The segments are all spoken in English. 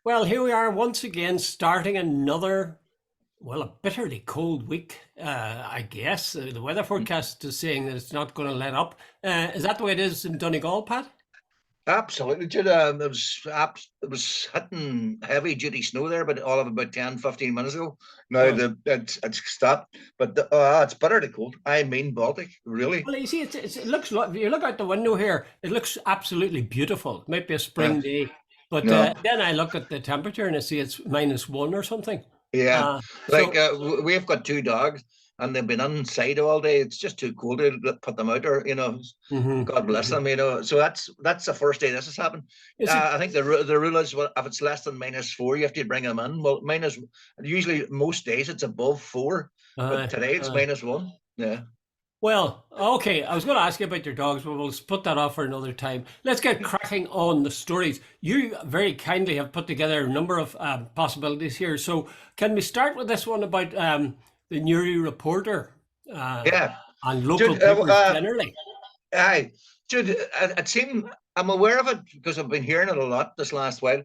Well, here we are once again, starting another, well, a bitterly cold week, I guess. The weather forecast is saying that it's not going to let up. Is that the way it is in Donegal, Pat? Absolutely, Jude. It was hitting heavy duty snow there, but all of about 10, 15 minutes ago. Now Oh. it's stopped, but it's bitterly cold. I mean Baltic, really. Well, you see, it looks, if you look out the window here, it looks absolutely beautiful. It might be a Uh, spring day, but no, then I look at the temperature and I see it's -1 or something. yeah, like So, we've got two dogs, and they've been inside all day. It's just too cold to put them out, or mhm, God bless mhm. them. So that's the first day this has happened. Is it? I think the rule is, well, if it's less than -4, you have to bring them in. Well, minus usually most days it's above 4, but Uh, today it's uh, -1. Yeah, Well, okay. I was going to ask you about your dogs, but we'll put that off for another time. Let's get cracking on the stories. You very kindly have put together a number of possibilities here. So, can we start with this one about the Newry Reporter uh, yeah. and local Jude, papers generally? aye, Jude, it seemed I'm aware of it because I've been hearing it a lot this last while.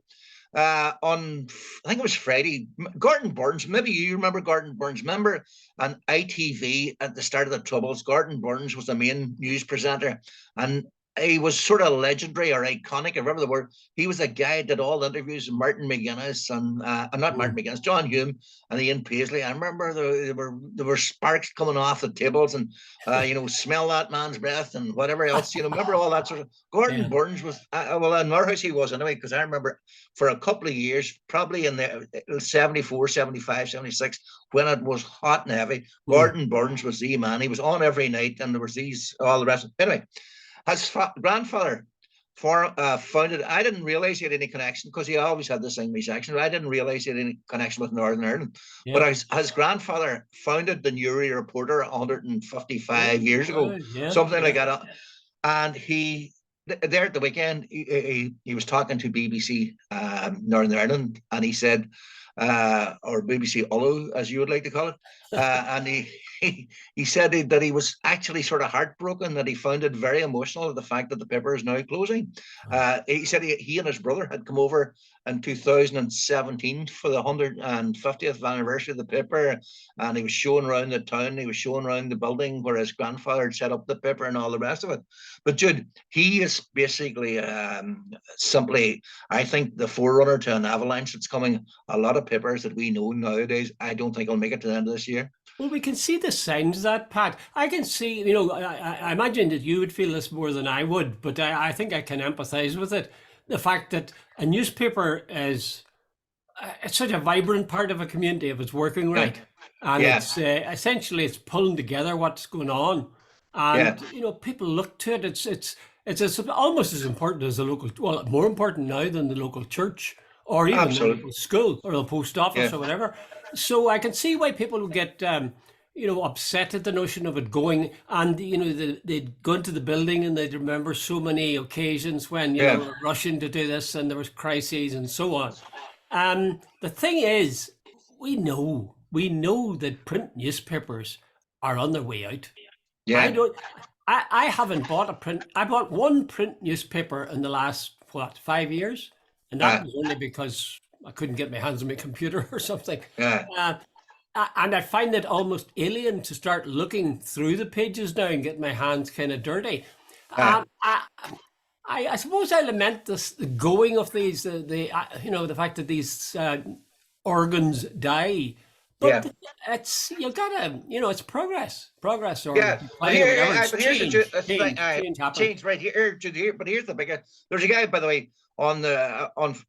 On I think it was Friday, Gordon Burns. Maybe you remember Gordon Burns. Remember on ITV at the start of the Troubles, Gordon Burns was the main news presenter, and he was sort of legendary or iconic. I remember the word. He was the guy that did all the interviews with Martin McGuinness and not Martin Mm. McGuinness, John Hume and Ian Paisley. I remember there were sparks coming off the tables and smell that man's breath and whatever else. Remember all that sort of. Gordon Yeah. Burns was well in our house he was anyway because I remember for a couple of years, probably in the 74, 75, 76, when it was hot and heavy, Mm. Gordon Burns was the man. He was on every night, and there was all the rest. Anyway, his grandfather founded, I didn't realize he had any connection because he always had this English accent. I didn't realize he had any connection with Northern Ireland. But Yeah. his grandfather founded the Newry Reporter 155 Oh, years ago, right. Yeah. something like Yeah. that. And there at the weekend, he was talking to BBC Northern Ireland, and he said, or BBC Ulu, as you would like to call it, and he said that he was actually sort of heartbroken that he found it very emotional the fact that the paper is now closing. Oh. He said he and his brother had come over in 2017 for the 150th anniversary of the paper, and he was showing around the town, he was showing around the building where his grandfather had set up the paper and all the rest of it. But Jude, he is basically simply, I think, the forerunner to an avalanche that's coming. A lot of papers that we know nowadays, I don't think will make it to the end of this year. Well, we can see the signs of that, Pat. I can see, I imagine that you would feel this more than I would, but I think I can empathize with it. The fact that a newspaper is it's such a vibrant part of a community if it's working Yeah, right, and yeah, it's essentially it's pulling together what's going on, yeah, and people look to it. It's almost as important as the local, well, more important now than the local church or even the local absolutely. school or the post office Yeah, or whatever. So I can see why people would get upset at the notion of it going, and they'd go into the building and they'd remember so many occasions when yeah, they were rushing to do this and there was crises and so on. The thing is, we know that print newspapers are on their way out. I yeah. don't. I haven't bought a print. I bought one print newspaper in the last, what, 5 years, and that Uh, was only because I couldn't get my hands on my computer or something. yeah. Uh, and I find it almost alien to start looking through the pages now and get my hands kind of dirty. Uh, Um, I, I suppose I lament this the going of these the fact that these organs die, yeah. but it's you gotta it's progress or Yeah, but decline or whatever. It's but here's the thing. change happens. Change right here to here. But here's the bigger. There's a guy, by the way, on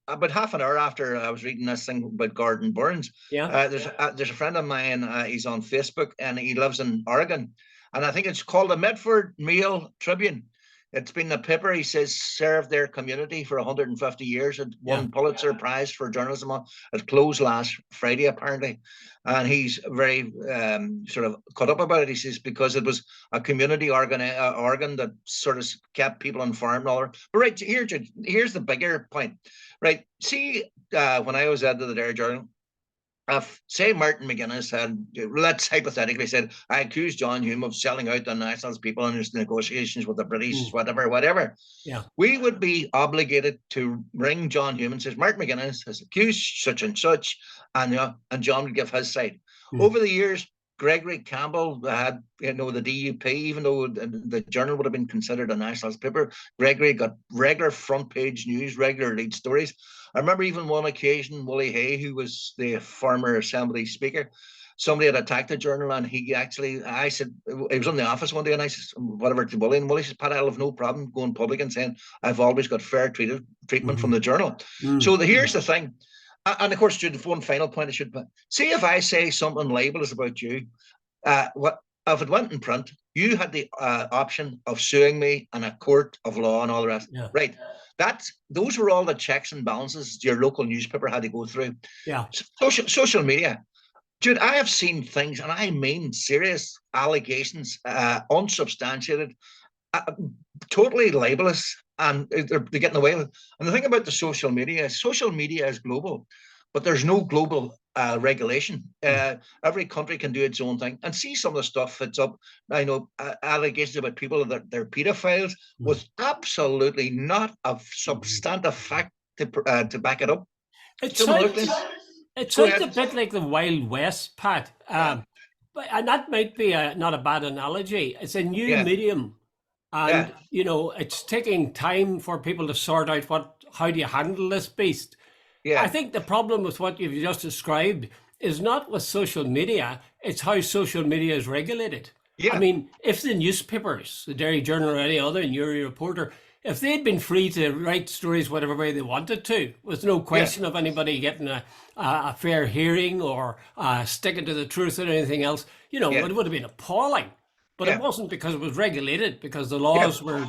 about half an hour after I was reading this thing about Gordon Burns. Yeah. There's a friend of mine. He's on Facebook and he lives in Oregon, and I think it's called the Medford Mail Tribune. It's been the paper, he says, served their community for 150 years. It Yeah. won Pulitzer Prize for journalism. It closed last Friday, apparently. And he's very sort of cut up about it. He says because it was a community organ that sort of kept people informed and all that. But right here's the bigger point. Right. See, when I was editor of the Dairy Journal, if, say, Martin McGuinness had, let's hypothetically said, I accuse John Hume of selling out the Nationalist people in his negotiations with the British, Mm. whatever, Yeah. we would be obligated to ring John Hume and says, Martin McGuinness has accused such and such, and John would give his side. Mm. Over the years, Gregory Campbell had, the DUP, even though the Journal would have been considered a nationalist paper, Gregory got regular front page news, regular lead stories. I remember even one occasion, Willie Hay, who was the former Assembly Speaker, somebody had attacked the Journal, and I said, he was in the office one day, and I said, whatever to Willie, and Willie says, Pat, I'll have no problem going public and saying, I've always got fair treatment from Mm-hmm. the Journal. Mm. So here's the thing. And of course, Jude, one final point I should see, if I say something libelous about you, what if it went in print, you had the option of suing me in a court of law and all the rest. Yeah. Right. Those were all the checks and balances your local newspaper had to go through. Yeah. Social media. Dude, I have seen things, and I mean serious allegations, unsubstantiated, totally libelous, and they're getting away with it. And the thing about the social media is global, but there's no global regulation. Every country can do its own thing. And see some of the stuff that's up. I know allegations about people that they're pedophiles with absolutely not a substantive fact to back it up. It Some of sounds, the- it Go sounds a ahead. bit like the Wild West, Pat. And that might be not a bad analogy. It's a new Yeah, medium, yeah, and it's taking time for people to sort out how do you handle this beast. I yeah, think the problem with what you've just described is not with social media, it's how social media is regulated. I yeah, mean, if the newspapers, the Derry Journal or any other, and you're a reporter, if they'd been free to write stories whatever way they wanted to, with no yeah, question of anybody getting a fair hearing or sticking to the truth or anything else, yeah, it would have been appalling. But it yeah, wasn't, because it was regulated, because the yeah, laws were,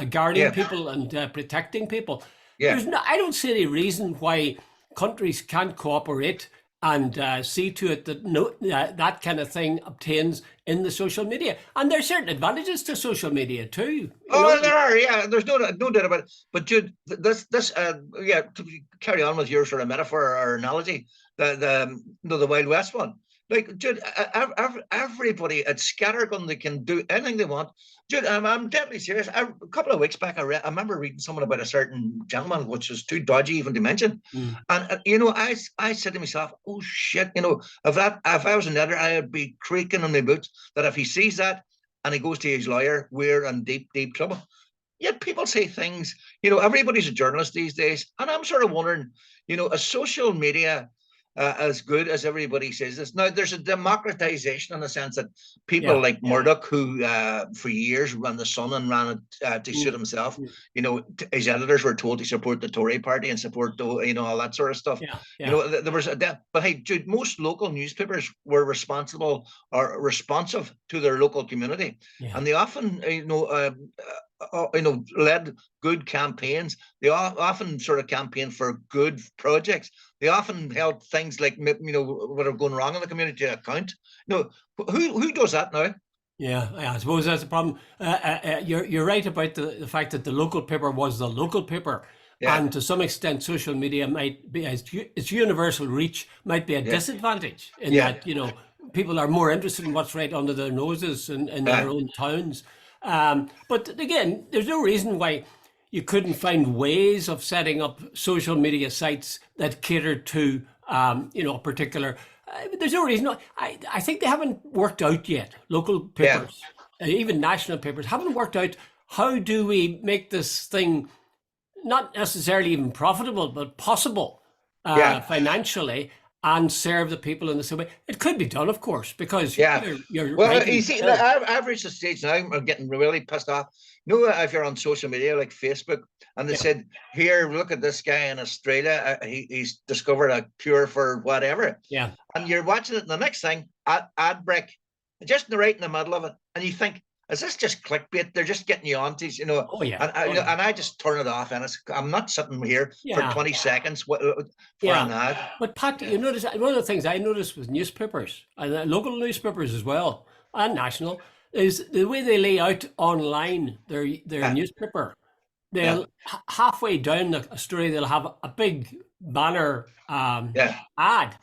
guarding yeah, people and protecting people. yeah. I don't see any reason why countries can't cooperate and see to it that that kind of thing obtains in the social media. And there's certain advantages to social media too. Oh, well, there are, yeah. There's no doubt about it. But Jude, yeah. To carry on with your sort of metaphor or analogy, the Wild West one. Like, Jude, everybody at scattergun, they can do anything they want. Jude, I'm deadly serious. A couple of weeks back, I remember reading something about a certain gentleman, which is too dodgy even to mention. Mm. And I said to myself, "Oh shit! If I was an editor, I would be creaking in my boots. That if he sees that and he goes to his lawyer, we're in deep, deep trouble." Yet people say things. Everybody's a journalist these days, and I'm sort of wondering, a social media as good as everybody says this. Now, there's a democratization in the sense that people Yeah. like Murdoch, who for years ran the Sun and ran it to suit Mm. himself, his editors were told to support the Tory party and support, all that sort of stuff. Yeah. Yeah. There was but hey, Jude, most local newspapers were responsible or responsive to their local community, Yeah. and they often, led good campaigns. They often sort of campaigned for good projects. They often held things like, what are going wrong in the community to account. Who does that now? Yeah, I suppose that's the problem. You're right about the fact that the local paper was the local paper, Yeah, and to some extent, social media might be its universal reach might be a yeah, disadvantage in yeah, that people are more interested in what's right under their noses in their yeah, own towns. But again, there's no reason why you couldn't find ways of setting up social media sites that cater to a particular. There's no reason. I think they haven't worked out yet. Local yeah, papers, even national papers, haven't worked out how do we make this thing not necessarily even profitable, but possible yeah, financially, and serve the people in the same way. It could be done, of course, because yeah. you're Well, you writing see, still. I've reached the stage now. I'm getting really pissed off. If you're on social media like Facebook, and they Yeah, said, "Here, look at this guy in Australia. He's discovered a cure for whatever," yeah, and you're watching it, and the next thing, ad break, just right in the middle of it, and you think, is this just clickbait? They're just getting you on to. oh yeah, And I, oh yeah, and I just turn it off, and I'm not sitting here for yeah, 20 seconds for yeah. an ad. But Pat, Yeah, you notice one of the things I noticed with newspapers and local newspapers as well, and national, is the way they lay out online their yeah, newspaper. yeah, They'll halfway down a story, they'll have a big banner yeah, ad,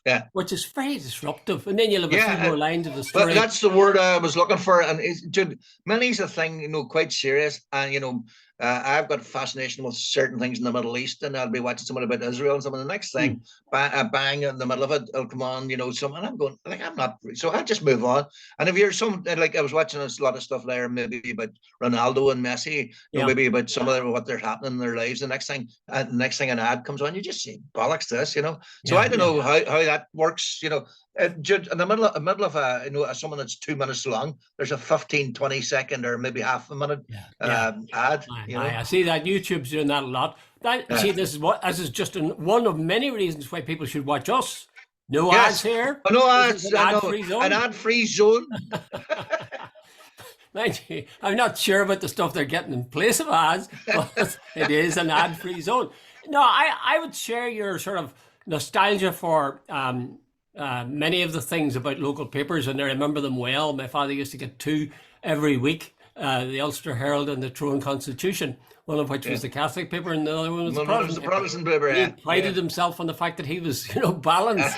Yeah. which is very disruptive. And then you'll have a few Yeah, more lines of the well, story. that's the word I was looking for. And dude, money's a thing, quite serious. And I've got fascination with certain things in the Middle East, and I'll be watching something about Israel and something. The next Mm, thing, bang in the middle of it, it'll come on, some, and I'm going like I'm not. So I just move on. And if you're like I was watching a lot of stuff there, maybe about Ronaldo and Messi, yeah, maybe about some of what they're happening in their lives. The next thing an ad comes on, you just see bollocks to this. So yeah, I don't yeah, know how that works. Jude, in the middle of someone that's 2 minutes long, there's a 15, 20 second or maybe half a minute yeah, yeah. ad. I see that YouTube's doing that a lot. See, Uh, this is just one of many reasons why people should watch us. No ads yes, here. I know This is ads. an I know ad-free an zone. ad-free zone. Mind you, I'm not sure about the stuff they're getting in place of ads, but it is an ad-free zone. No, I would share your sort of nostalgia for many of the things about local papers, and I remember them well. My father used to get two every week, the Ulster Herald and the Tyrone Constitution, one of which Yeah, was the Catholic paper and the other one was the one of them's Protestant the paper. Protestant paper. And he Yeah, prided himself on the fact that he was, balanced.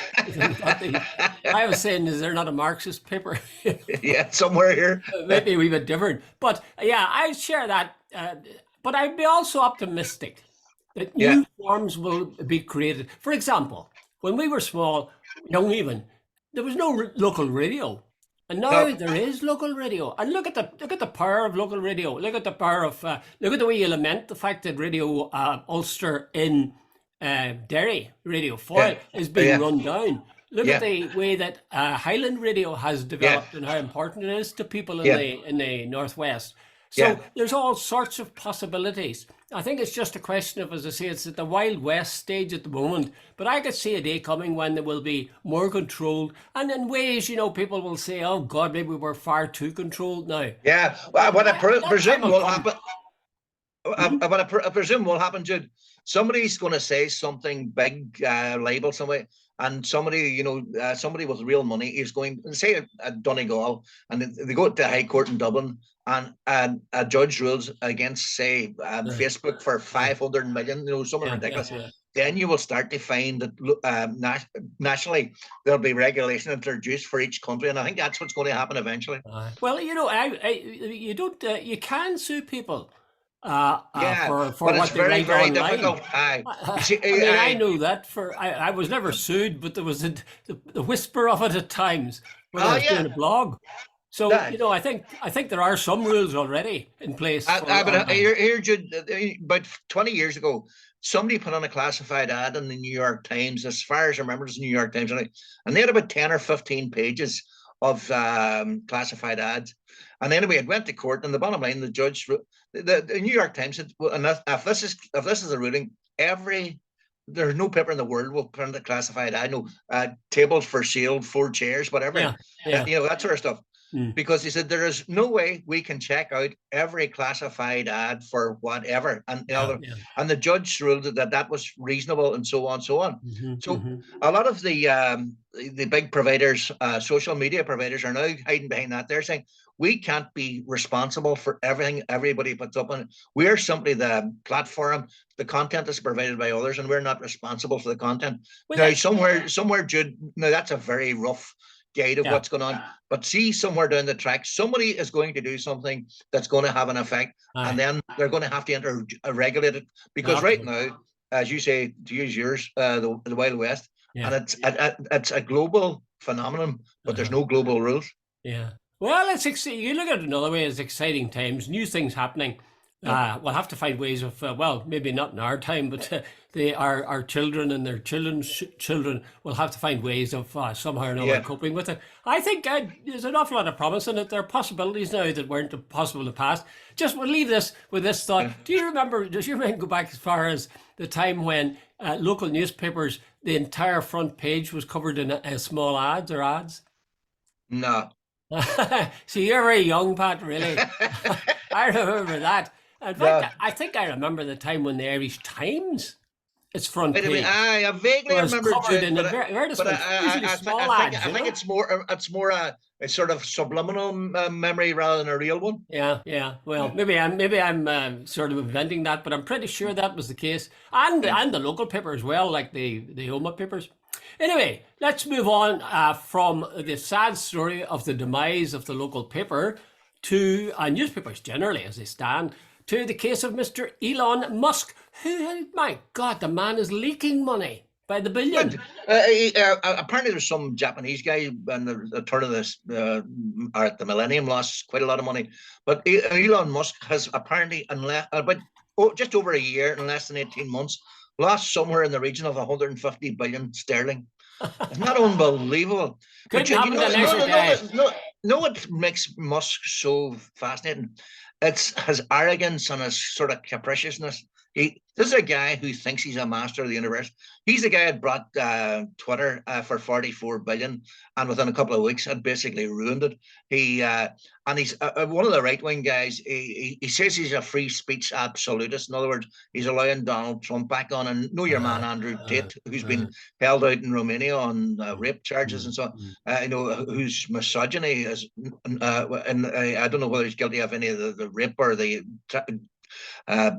I was saying, is there not a Marxist paper? yeah, somewhere here. Maybe a wee bit different. But yeah, I share that. But I'd be also optimistic that Yeah, new forms will be created. For example, when we were small, young even, there was no local radio. And now no, there is local radio. And look at the power of local radio. Look at the power of look at the way you lament the fact that Radio Ulster in Derry, Radio yeah, Foyle, is being yeah, run down. Look at yeah, the way that Highland Radio has yeah, developed and how important it is to people in yeah, the northwest. yeah. So there's all sorts of possibilities. I think it's just a question of, as I say, it's at the Wild West stage at the moment. But I could see a day coming when there will be more controlled, and in ways, people will say, "Oh God, maybe we're far too controlled now." Yeah. Well, what I That time presume will will come. happen. Mhm. What I presume will happen, Jude. Somebody's going to say something big, label somebody, and somebody with real money is going to say at Donegal, and they go to the High Court in Dublin, and a judge rules against, say, Yeah, Facebook for yeah, 500 million, something yeah, yeah, ridiculous. yeah. Then you will start to find that nationally there'll be regulation introduced for each country, and I think that's what's going to happen eventually. Well, you don't, you can sue people Yeah, for but it's what they very, write very online. difficult. You see, I mean, I I, know that I was never sued, but there was the whisper of it at times when I oh was doing yeah, a blog. So, that. I think there are some rules already in place for But online. here, Jude, about 20 years ago, somebody put on a classified ad in the New York Times. As far as I remember, it was the New York Times, and they had about 10 or 15 pages of classified ads. And anyway, it went to court, and the bottom line, the judge, the New York Times said, well, and if this is a ruling, there's no paper in the world will print a classified ad. No, tables for sale, 4 chairs, whatever, Yeah, yeah. that sort of stuff, Mm. because he said there is no way we can check out every classified ad for whatever, and Yeah, yeah. and the judge ruled that was reasonable, and so on, so on. Hmm, So hmm. a lot of the big providers, social media providers, are now hiding behind that. They're saying we can't be responsible for everything everybody puts up on it. We're simply the platform. The content is provided by others, and we're not responsible for the content. Well, Now, somewhere, Jude. Now that's a very rough guide of yeah, what's going on. But see, somewhere down the track, somebody is going to do something that's going to have an effect, and aye, then they're going to have to regulate it, because right absolutely. now, as you say, to use yours, the Wild West, and Yeah. it's a global phenomenon, but there's Uh-huh. no global rules. Yeah. Well, you look at it another way, it's exciting times, new things happening. Yeah, We'll have to find ways of, well, maybe not in our time, but our children and their children's children will have to find ways of somehow or another yeah, coping with it. I think there's an awful lot of promise in it. There are possibilities now that weren't possible in the past. Just we'll leave this with this thought. yeah. Does your mind go back as far as the time when local newspapers, the entire front page was covered in small ads or ads? No. So you're very young, Pat, really. I remember that. In fact, No. I think I remember the time when the Irish Times, its front Wait a minute. page, I vaguely was remember, covered Jude, in but but advertisements, usually small ads, I think it's more a sort of subliminal memory rather than a real one. Yeah, yeah. Well, Yeah, maybe I'm sort of inventing that, but I'm pretty sure that was the case. And yeah, the local paper as well, like the Oma papers. Anyway, let's move on from the sad story of the demise of the local paper to newspapers generally as they stand, to the case of Mr. Elon Musk, who, my God, the man is leaking money by the billion. Apparently there's some Japanese guy in the turn of this or at the millennium lost quite a lot of money, but Elon Musk has apparently about just over a year, in less than 18 months, lost somewhere in the region of 150 billion sterling. Isn't that unbelievable? Couldn't happen the next day. No, what makes Musk so fascinating? It's his arrogance and his sort of capriciousness. This is a guy who thinks he's a master of the universe. He's the guy that brought Twitter for 44 billion, and within a couple of weeks had basically ruined it. And he's one of the right-wing guys. He says he's a free speech absolutist. In other words, he's allowing Donald Trump back on. And know your man Andrew Tate, who's been held out in Romania on rape charges and so on. Whose misogyny is, and I don't know whether he's guilty of any of the rape or the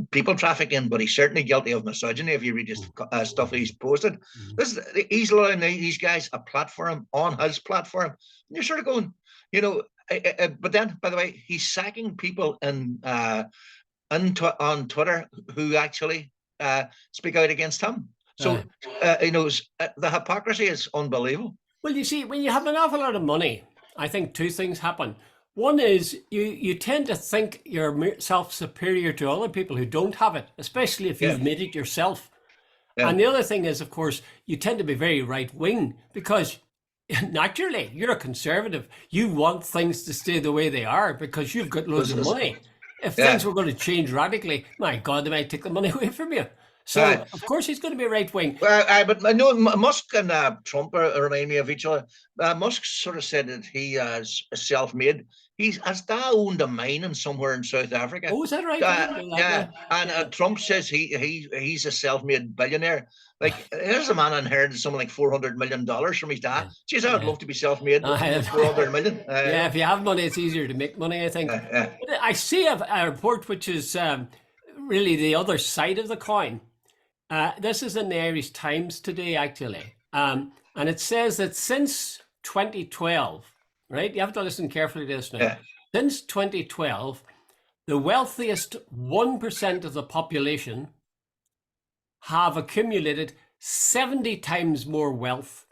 people trafficking, but he's certainly guilty of misogyny if you read his stuff he's posted. He's allowing these guys a platform on his platform. And you're sort of going, but then, by the way, he's sacking people on Twitter who actually speak out against him. So, the hypocrisy is unbelievable. Well, you see, when you have an awful lot of money, I think two things happen. One is you tend to think yourself superior to other people who don't have it, especially if you've made it yourself. Yeah. And the other thing is, of course, you tend to be very right-wing because naturally you're a conservative. You want things to stay the way they are because you've got loads of money. If things were going to change radically, my God, they might take the money away from you. So, of course, he's going to be right-wing. But I know Musk and Trump remind me of each other. Musk sort of said that he is self-made. Has owned a mine somewhere in South Africa. Oh, is that right? And Trump says he's a self-made billionaire. Like, here's a man inherited something like $400 million from his dad. Geez, I'd love to be self-made with $400 million. If you have money, it's easier to make money, I think. But I see a report which is really the other side of the coin. This is in the Irish Times today, actually. And it says that since 2012, right? You have to listen carefully to this now. Yeah. Since 2012, the wealthiest 1% of the population have accumulated 70 times more wealth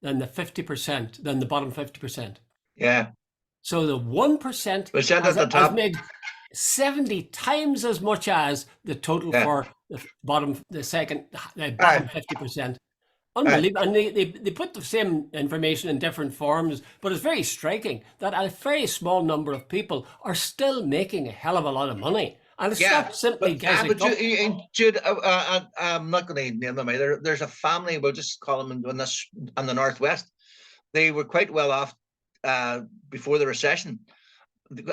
than the 50%, than the bottom 50%. Yeah. So the 1% has made 70 times as much as the total for the bottom 50%. Unbelievable. And they put the same information in different forms, but it's very striking that a very small number of people are still making a hell of a lot of money. And it's not simply guessing. Jude, I'm not going to name them either. There's a family, we'll just call them in the Northwest. They were quite well off before the recession,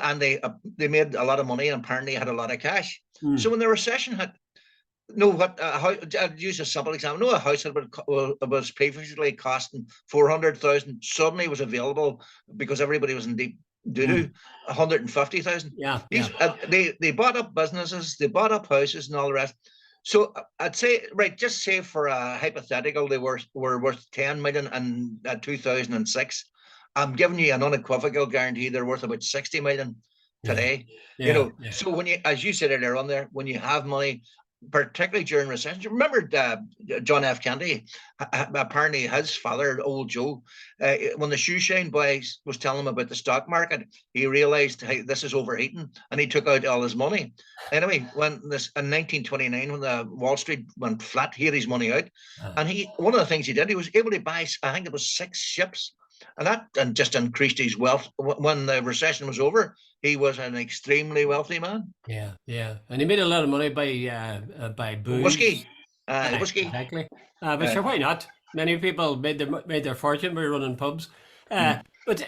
and they made a lot of money and apparently had a lot of cash. So when the recession hit, I'd use a simple example. A house that was previously costing 400,000 suddenly was available because everybody was in deep doo-doo, 150,000. They bought up businesses, they bought up houses and all the rest. So I'd say, just say for a hypothetical, they were worth 10 million in 2006. I'm giving you an unequivocal guarantee they're worth about 60 million today. So when you, as you said earlier on there, when you have money, particularly during recession. Remember John F. Kennedy, apparently his father, old Joe, when the shoe shine boy was telling him about the stock market, he realized, hey, this is overheating, and he took out all his money. Anyway, in 1929, when the Wall Street went flat, he had his money out. And one of the things he did, he was able to buy, I think it was 6 ships. And that just increased his wealth. When the recession was over, he was an extremely wealthy man. Yeah. And he made a lot of money by booze. Whiskey. Exactly. But sure, why not? Many people made their fortune by running pubs. But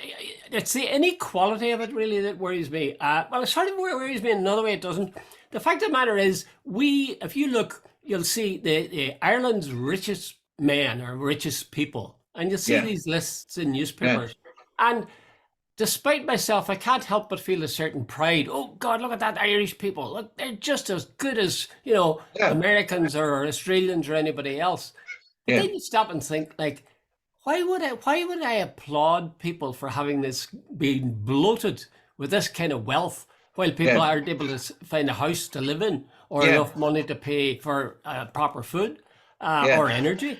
it's the inequality of it really that worries me. Well, it sort of worries me in another way it doesn't. The fact of the matter is, if you look, you'll see the Ireland's richest men or richest people. And you'll see these lists in newspapers. And despite myself, I can't help but feel a certain pride. Oh, God, look at that Irish people. Look, they're just as good as, Americans or Australians or anybody else. But Yeah, then you stop and think, like, why would I applaud people for having this being bloated with this kind of wealth while people yeah, aren't able to find a house to live in or yeah, enough money to pay for proper food yeah. or energy?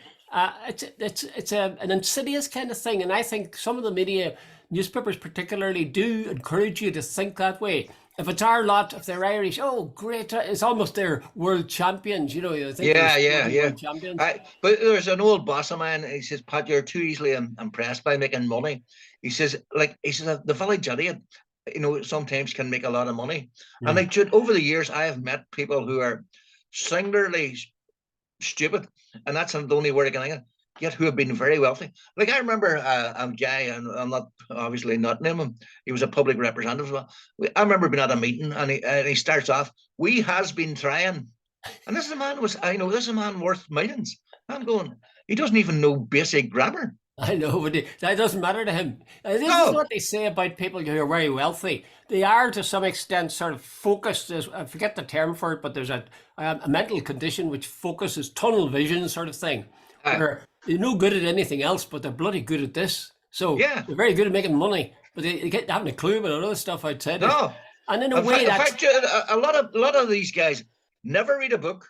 It's an insidious kind of thing, and I think some of the media, newspapers particularly, do encourage you to think that way. If it's our lot, if they're Irish, oh great! It's almost their world champions. You think they're Yeah, yeah, sporting yeah. world champions. But there's an old boss of mine. He says, Pat, you're too easily impressed by making money. He says, the village idiot, sometimes can make a lot of money. And Mm. over the years, I have met people who are singularly stupid, and that's the only word I can think of. Yet who have been very wealthy. Like I remember a guy, and I'm not obviously not naming him. He was a public representative as well. I remember being at a meeting, and he starts off, "We has been trying." And this is a man this is a man worth millions. I'm going, he doesn't even know basic grammar. I know, but that doesn't matter to him. This is No, what they say about people who are very wealthy. They are, to some extent, sort of focused. I forget the term for it, but there's a mental condition which focuses tunnel vision, sort of thing, uh, where they're no good at anything else, but they're bloody good at this. So yeah, they're very good at making money, but they haven't a clue about other stuff outside it. no. And in a In way, fact, that's a lot of these guys never read a book.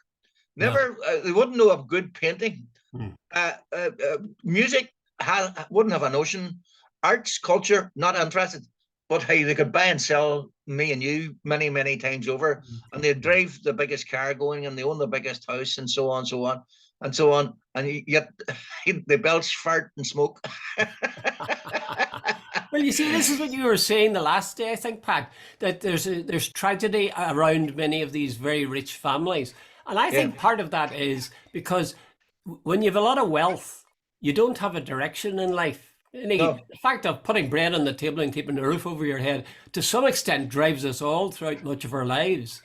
no. Never, they wouldn't know of good painting. Hmm. Music wouldn't have a notion. Arts, culture, not interested. But hey, they could buy and sell me and you many, many times over, and they drive the biggest car going, and they own the biggest house, and so on, so on, and so on. And yet they belch, fart, and smoke. Well, you see, this is what you were saying the last day, I think, Pat, that there's tragedy around many of these very rich families. And I Yeah, think part of that is because when you have a lot of wealth, you don't have a direction in life. no, The fact of putting bread on the table and keeping a roof over your head, to some extent, drives us all throughout much of our lives.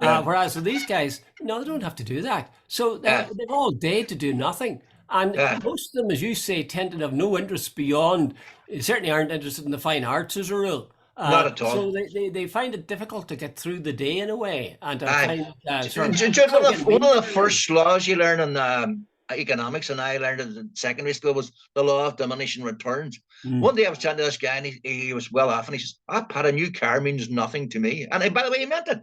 yeah, Whereas with these guys, no, they don't have to do that. So yeah, they've all day to do nothing. And yeah. most of them, as you say, tend to have no interest beyond, certainly aren't interested in the fine arts as a rule. Not at So all. they find it difficult to get through the day in a way. And I Aye. find sort of, Jude, sort of getting one mean of to the them. first laws you learn in economics, and I learned it in secondary school, was the law of diminishing returns. Mm. One day I was chatting to this guy, and he was well off, and he says, Pat, a new car means nothing to me. And by the way, he meant it.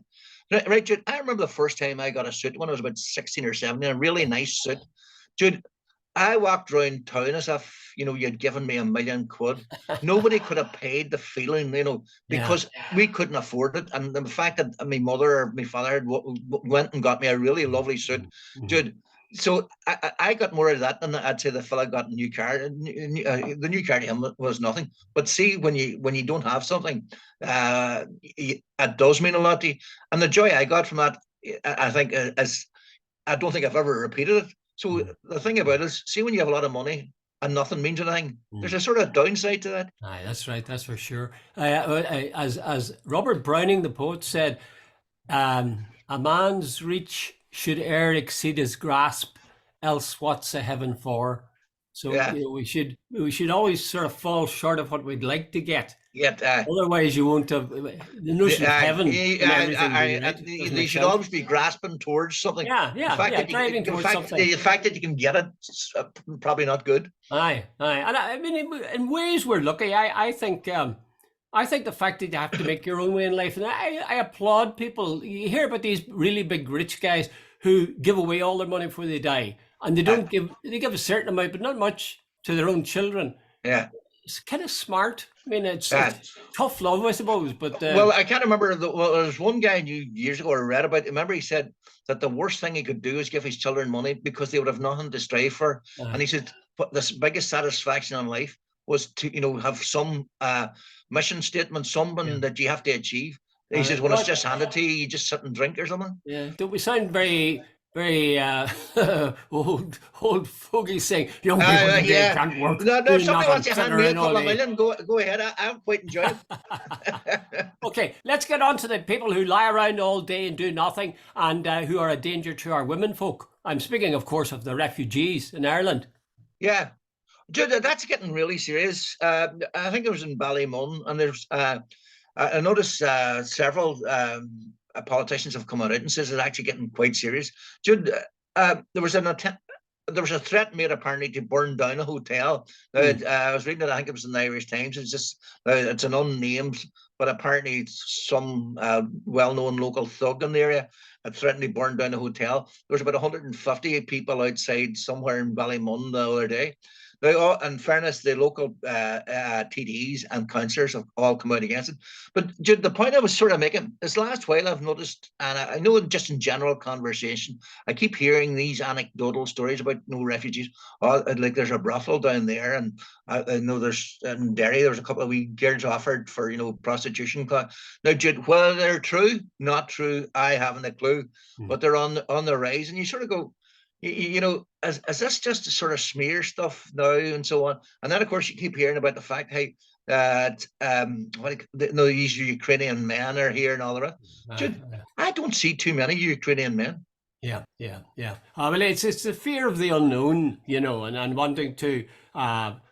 Right, Jude, I remember the first time I got a suit when I was about 16 or 17, a really nice suit. Jude, I walked around town as if, you'd given me £1,000,000. Nobody could have paid the feeling, Yeah. because we couldn't afford it. And the fact that my mother or my father went and got me a really lovely suit, Mhm. dude. So I got more out of that than I'd say the fella got a new car. The new car to him was nothing. But see, when you don't have something, it does mean a lot to you. And the joy I got from that, I think, is I don't think I've ever repeated it. So Mm. the thing about it is, see, when you have a lot of money and nothing means anything, there's Mm. a sort of downside to that. Aye, that's right. That's for sure. As Robert Browning, the poet, said, a man's reach should e'er exceed his grasp, else what's a heaven for? So Yeah. we should always sort of fall short of what we'd like to get. Yet, Otherwise, you won't have the notion of heaven and everything being right. It doesn't they make should sense. always be grasping towards something. Yeah, The yeah, fact yeah. that you, Driving the towards fact, something. the fact that you can get it's probably not good. Aye, aye. And I mean, in ways we're lucky. I think the fact that you have to make your own way in life, and I applaud people. You hear about these really big rich guys who give away all their money before they die, and Uh, they give a certain amount, but not much to their own children. yeah. It's kind of smart. I mean, it's Uh, tough love, I suppose, but well, I can't remember. Well, there was one guy I knew years ago I read about. Remember, he said that the worst thing he could do is give his children money because they would have nothing to strive for. And aye, he said, but the biggest satisfaction in life was to, have some mission statement, yeah. something that you have to achieve. He Aye. says, when it's But just handed to you, you just sit and drink or something. yeah, don't we sound very, very old fogey saying young people today Yeah. can't work, No, no. If do somebody nothing, wants to sitting hand me a around all couple of day. million, go ahead. I'll quite enjoy it. Okay, let's get on to the people who lie around all day and do nothing and who are a danger to our women folk. I'm speaking, of course, of the refugees in Ireland. Yeah. Dude, that's getting really serious. I think it was in Ballymun, and I noticed several politicians have come out and says it's actually getting quite serious. Jude, there was an attempt. there was a threat made apparently to burn down a hotel. Now, I was reading it, I think it was in the Irish Times. It's just it's an unnamed, but apparently some well-known local thug in the area had threatened to burn down a hotel. There was about 150 people outside somewhere in Ballymun the other day. Now, in fairness, the local TDs and councillors have all come out against it. But Jude, the point I was sort of making is last while I've noticed, and I know just in general conversation, I keep hearing these anecdotal stories about no refugees. Oh, like there's a brothel down there, and I know there's in Derry, there's a couple of wee girls offered for, prostitution. Now, Jude, whether they're true, not true, I haven't a clue, but they're on the rise, and you sort of go, is this just sort of smear stuff now and so on? And then, of course, you keep hearing about the fact, hey, that these Ukrainian men are here and all the rest. Dude, I don't see too many Ukrainian men. Yeah. Well, it's the fear of the unknown, and wanting to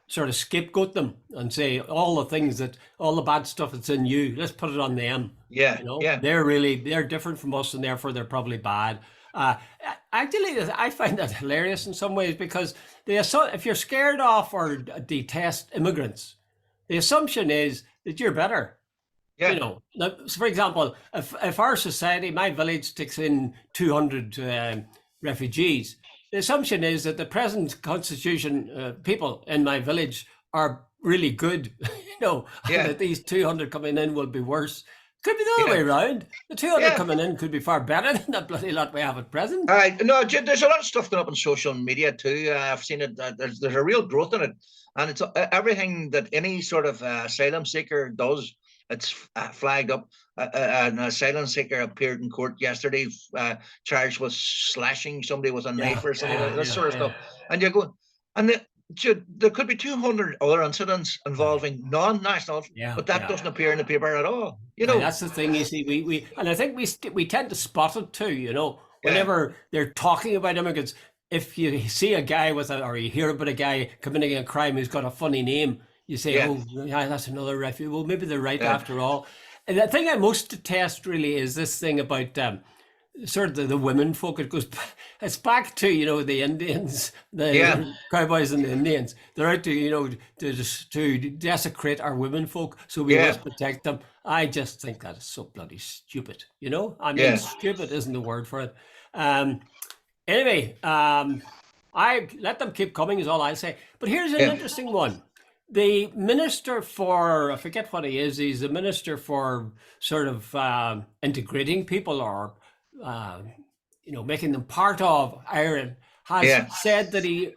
sort of scapegoat them and say all the bad stuff that's in you, let's put it on them. Yeah. They're different from us, and therefore they're probably bad. Actually, I find that hilarious in some ways, because if you're scared of or detest immigrants, the assumption is that you're better. Yeah. So for example, if our society, my village, takes in 200 refugees, the assumption is that the present constitution people in my village are really good, and that these 200 coming in will be worse. Could be the other way around. The 200 coming in could be far better than that bloody lot we have at present. No, there's a lot of stuff going up on social media too. I've seen it. There's a real growth in it, and it's everything that any sort of asylum seeker does. It's flagged up. An asylum seeker appeared in court yesterday, charged with slashing somebody with a knife or something. This sort of stuff. And you're going, and there could be 200 other incidents involving non-nationals, but that doesn't appear in the paper at all. That's the thing. You see, we and I think we tend to spot it too. Whenever they're talking about immigrants, if you see a guy or you hear about a guy committing a crime who's got a funny name, you say, "Oh, yeah, that's another refugee." Well, maybe they're right after all. And the thing I most detest really is this thing about sort of the women folk. It's back to the Indians, the cowboys and the Indians. They're out to to desecrate our women folk, so we must protect them. I just think that is so bloody stupid. Stupid isn't the word for it. Anyway, I let them keep coming is all I say. But here's an interesting one. The minister for, I forget what he is. He's the minister for sort of integrating people or making them part of Ireland, has said that he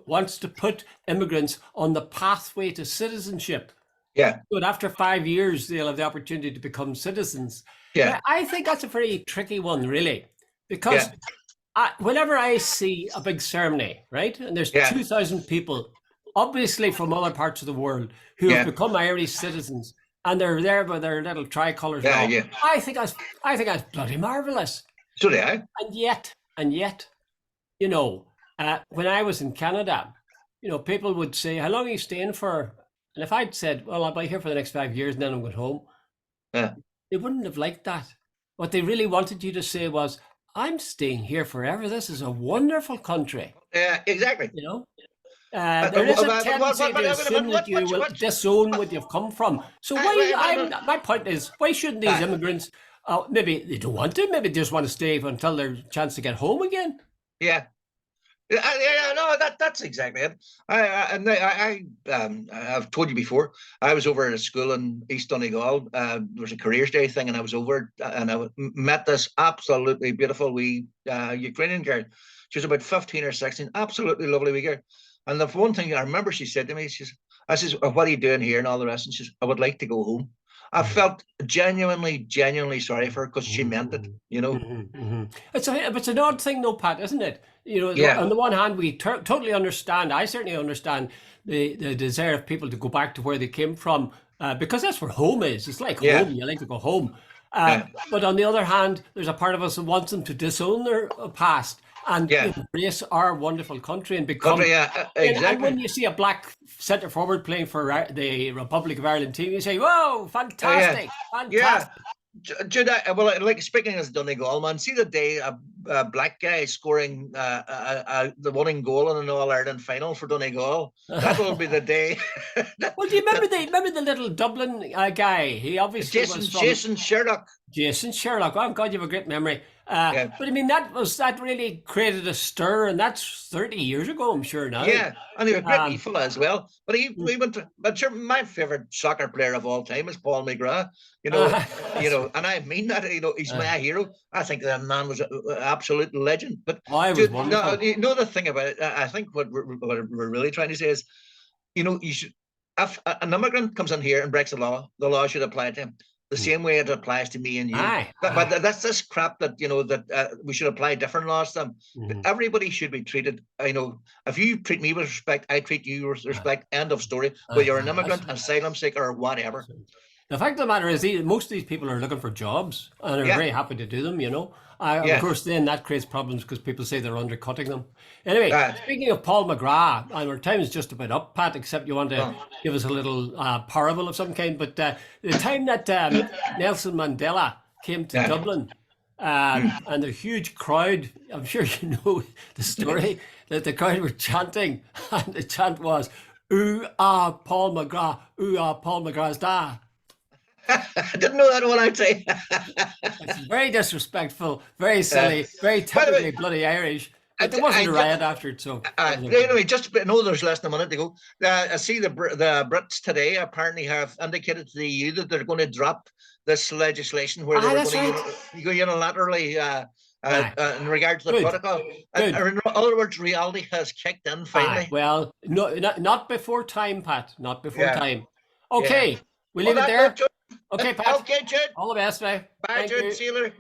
wants to put immigrants on the pathway to citizenship. Yeah. But after 5 years, they'll have the opportunity to become citizens. Yeah. I think that's a very tricky one, really, because whenever I see a big ceremony, right, and there's 2,000 people, obviously from other parts of the world, who have become Irish citizens, and they're there with their little tricolours. I think that's bloody marvelous. So do I. And yet, when I was in Canada, people would say, "How long are you staying for?" And if I'd said, "Well, I'll be here for the next 5 years, and then I'm going home," they wouldn't have liked that. What they really wanted you to say was, "I'm staying here forever. This is a wonderful country." Yeah, exactly. There is a tendency to assume that you will disown what you've come from. So my point is, why shouldn't these immigrants, maybe they don't want to, maybe they just want to stay until their chance to get home again? Yeah. No, that's exactly it. I've told you before, I was over at a school in East Donegal. There was a careers day thing, and I was over and I met this absolutely beautiful wee Ukrainian girl. She was about 15 or 16, absolutely lovely wee girl. And the one thing I remember she said to me, I says, "What are you doing here?" and all the rest. And she says, "I would like to go home." I felt genuinely sorry for her, because she meant it, It's an odd thing though, Pat, isn't it? On the one hand, we totally understand. I certainly understand the desire of people to go back to where they came from, because that's where home is. It's like home. You like to go home. But on the other hand, there's a part of us that wants them to disown their past and embrace our wonderful country and become. Exactly. And when you see a black centre forward playing for the Republic of Ireland team, you say, "Whoa, fantastic, fantastic!" Jude, like speaking as Donegal man, see the day black guy scoring the winning goal in an All Ireland final for Donegal. That will be the day. Well, do you remember the little Dublin guy? He obviously was from Jason Sherlock. Jason Sherlock. Oh God, you have a great memory. Yeah. But I mean, that really created a stir, and that's 30 years ago, I'm sure now. Yeah, and he was a great wee fella as well. But he Mm. went to. But sure, my favorite soccer player of all time is Paul McGrath. And I mean that. He's my hero. I think that man was an absolute legend. But I was wonderful. the thing about it, I think what we're really trying to say is, you should. If an immigrant comes in here and breaks the law should apply to him the same way it applies to me and you. But that's this crap that we should apply different laws to them. Mhm. Everybody should be treated. If you treat me with respect, I treat you with respect. End of story. Whether you're an immigrant, asylum seeker, or whatever. The fact of the matter is, most of these people are looking for jobs and are very happy to do them, Of course, then that creates problems because people say they're undercutting them. Anyway, speaking of Paul McGrath, our time is just about up, Pat, except you want to give us a little parable of some kind. But the time that Nelson Mandela came to Dublin, and the huge crowd, I'm sure you know the story, that the crowd were chanting, and the chant was, "Ooh, ah, Paul McGrath, ooh, ah, Paul McGrath's da." I didn't know that one, I'd say. It's very disrespectful, very silly, very typically bloody Irish. But there wasn't a riot after it, so. Anyway, I know there's less than a minute to go. I see the Brits today apparently have indicated to the EU that they're going to drop this legislation where they're going to go unilaterally in regard to the protocol. In other words, reality has kicked in finally. Well, no, not before time, Pat. Not before time. Okay, we'll leave it there. Okay, Pat. Okay, Jude. All the best, mate. Bye, Jude. See you later.